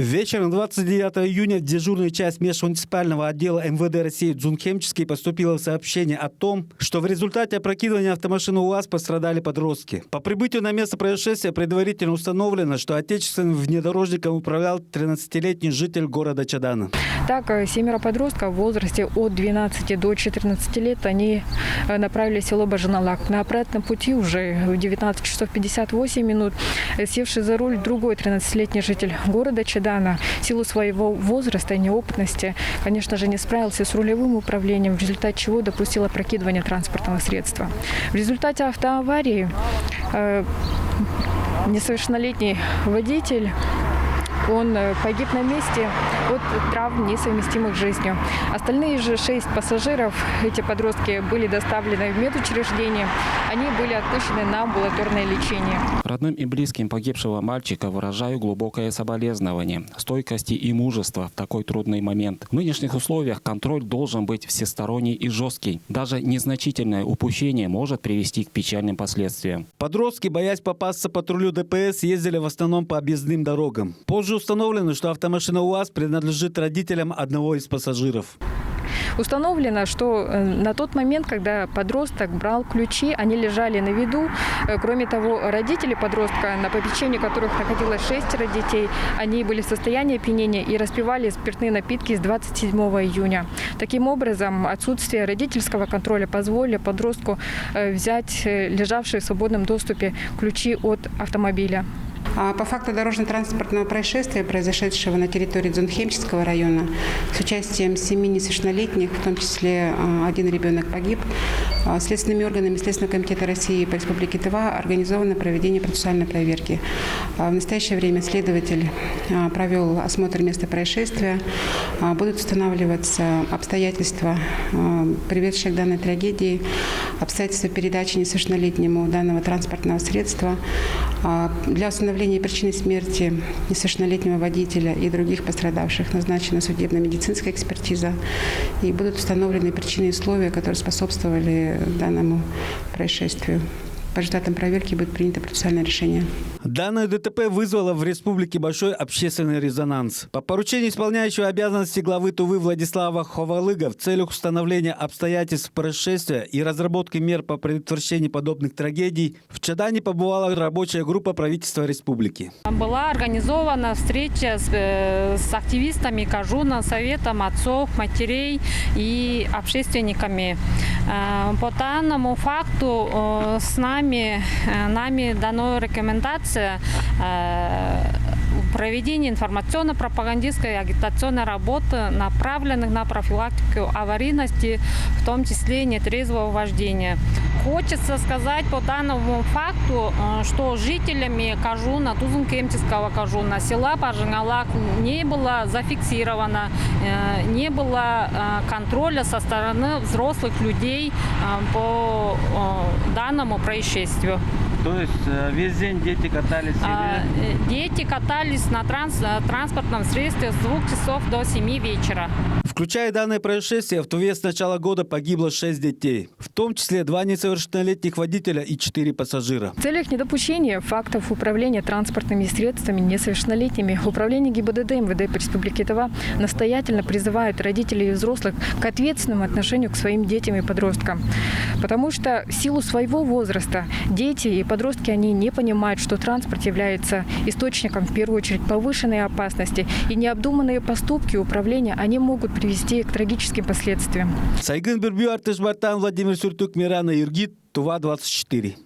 Вечером 29 июня в дежурную часть межмуниципального отдела МВД России Дзунхемческий поступило сообщение о том, что в результате опрокидывания автомашины УАЗ пострадали подростки. По прибытию на место происшествия предварительно установлено, что отечественным внедорожником управлял 13-летний житель города Чадана. Так, 7 подростков в возрасте от 12 до 14 лет, они направились в село Бажаналак. На обратном пути уже в 19 часов 58 минут севший за руль другой 13-летний житель города Чадана в силу своего возраста и неопытности, конечно же, не справился с рулевым управлением, в результате чего допустил опрокидывание транспортного средства. В результате автоаварии несовершеннолетний водитель он погиб на месте от травм, несовместимых с жизнью. Остальные же 6 пассажиров, эти подростки, были доставлены в медучреждение. Они были отпущены на амбулаторное лечение. Родным и близким погибшего мальчика выражаю глубокое соболезнование, стойкости и мужества в такой трудный момент. В нынешних условиях контроль должен быть всесторонний и жесткий. Даже незначительное упущение может привести к печальным последствиям. Подростки, боясь попасться патрулю ДПС, ездили в основном по объездным дорогам. Позже установлено, что автомашина УАЗ принадлежит родителям одного из пассажиров. Установлено, что на тот момент, когда подросток брал ключи, они лежали на виду. Кроме того, родители подростка, на попечении которых находилось 6 детей, они были в состоянии опьянения и распивали спиртные напитки с 27 июня. Таким образом, отсутствие родительского контроля позволило подростку взять лежавшие в свободном доступе ключи от автомобиля. По факту дорожно-транспортного происшествия, произошедшего на территории Дзунхемческого района, с участием 7 несовершеннолетних, в том числе один ребенок погиб, следственными органами Следственного комитета России по Республике Тыва организовано проведение процессуальной проверки. В настоящее время следователь провел осмотр места происшествия. Будут устанавливаться обстоятельства, приведшие к данной трагедии, обстоятельства передачи несовершеннолетнему данного транспортного средства. Для установления причины смерти несовершеннолетнего водителя и других пострадавших назначена судебно-медицинская экспертиза. И будут установлены причины и условия, которые способствовали данному происшествию. По результатам проверки будет принято процессуальное решение. Данное ДТП вызвало в республике большой общественный резонанс. По поручению исполняющего обязанности главы Тувы Владислава Ховалыга в целях установления обстоятельств происшествия и разработки мер по предотвращению подобных трагедий в Чадане побывала рабочая группа правительства республики. Была организована встреча с активистами Кажуна, Советом отцов, матерей и общественниками. По данному факту нами дана рекомендация проведения информационно-пропагандистской и агитационной работы, направленных на профилактику аварийности, в том числе нетрезвого вождения. Хочется сказать по данному факту, что жителями Кажуна, Дзунхемческого Кажуна, села Бажаналак не было зафиксировано, не было контроля со стороны взрослых людей по данному происшествию. То есть весь день дети катались? Дети катались на транспортном средстве с 2 часов до 7 вечера. Включая данное происшествие, в Туве с начала года погибло 6 детей, в том числе 2 несовершеннолетних водителя и 4 пассажира. В целях недопущения фактов управления транспортными средствами несовершеннолетними Управление ГИБДД МВД по Республике Тыва настоятельно призывает родителей и взрослых к ответственному отношению к своим детям и подросткам. Потому что в силу своего возраста дети и подростки, они не понимают, что транспорт является источником, в первую очередь, повышенной опасности. И необдуманные поступки управления, они могут привести к трагическим последствиям. Сайгын Бирбю, Артеш Бартан, Владимир Сюртук, Мирана Иргит, Тува 24.